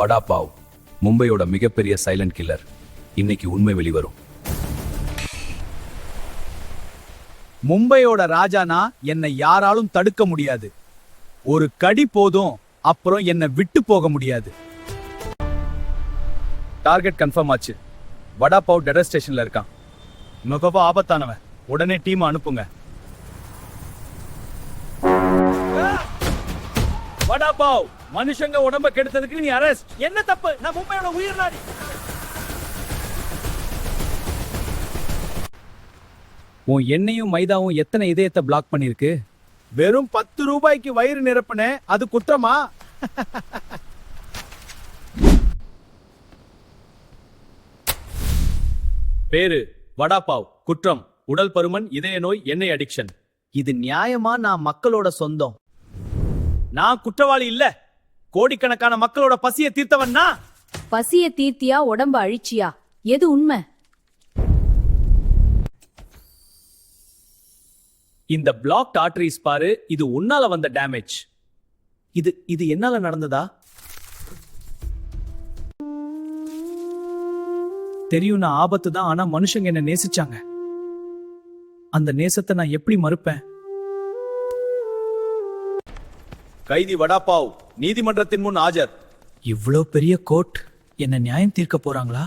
வடா பாவ் மும்பையோட மிகப்பெரிய silent killer. இன்னைக்கு உண்மை வெளிவரும். மும்பையோட ராஜானா என்னை யாராலும் தடுக்க முடியாது. ஒரு கடி போதும், அப்புறம் என்னை விட்டு போக முடியாது. டார்கெட் கன்ஃபார்ம் ஆச்சு. வடா பாவ் டெடர் ஸ்டேஷன்ல இருக்கான். மிகவும் ஆபத்தானவன். உடனே டீம் அனுப்புங்க. வடா பாவ், மனுஷங்க உடம்ப கெடுத்ததுக்கு நீ அரெஸ்ட். என்ன தப்பு? நான் மும்பையோட உயிர் நாடி. உன் எண்ணெயும் மைதாவும் எத்தனை இதயத்தை பிளாக் பண்ணிருக்கு? வெறும் 10 ரூபாய்க்கு வயிறு நிரப்புனே, அது குற்றமா? பேரு வடா பாவ், குற்றம் உடல் பருமன், இதய நோய், எண்ணெய் அடிக்ஷன். இது நியாயமா? நான் மக்களோட சொந்தம். நான் குற்றவாளி இல்ல. கோடிக்கணக்கான மக்களோட பசியை தீர்த்தவன் நான். பசிய தீர்த்தியா உடம்ப அழிச்சியா? எது உண்மை? இந்த பிளாக்ட் ஆர்டரிஸ் பாரு, இது உன்னால வந்த டேமேஜ். இது என்னால நடந்ததா? தெரியும் நான் ஆபத்து தான், ஆனா மனுஷங்க என்ன நேசிச்சாங்க. அந்த நேசத்தை நான் எப்படி மறுப்பேன்? கைதி வடா பாவ் நீதிமன்றத்தின் முன் ஆஜர். இவ்ளோ பெரிய கோர்ட் என்ன நியாயம் தீர்க்க போறாங்களா?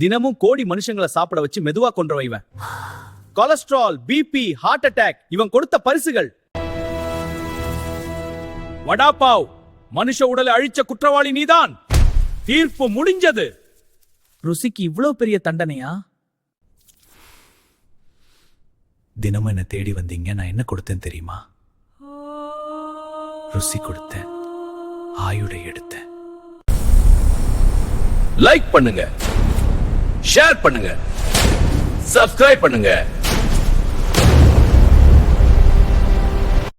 தினமும் கோடி மனுஷங்களை சாப்பிட வச்சு மெதுவா கொன்ற வைவன். கொலஸ்ட்ரால், பிபி, ஹார்ட் அட்டாக் இவன் கொடுத்த பரிசுகள். வடா பாவ், மனுஷ உடலை அழிச்ச குற்றவாளி நீதான். தீர்ப்பு முடிஞ்சது. ருசிக்கு இவ்ளோ பெரிய தண்டனையா? தினமும் என்ன தேடி வந்தீங்க. நான் என்ன கொடுத்தேன் தெரியுமா? ருசி கொடுத்தேன், ஆயுளை எடுத்தேன். லைக் பண்ணுங்க, ஷேர் பண்ணுங்க, சப்ஸ்கிரைப் பண்ணுங்க.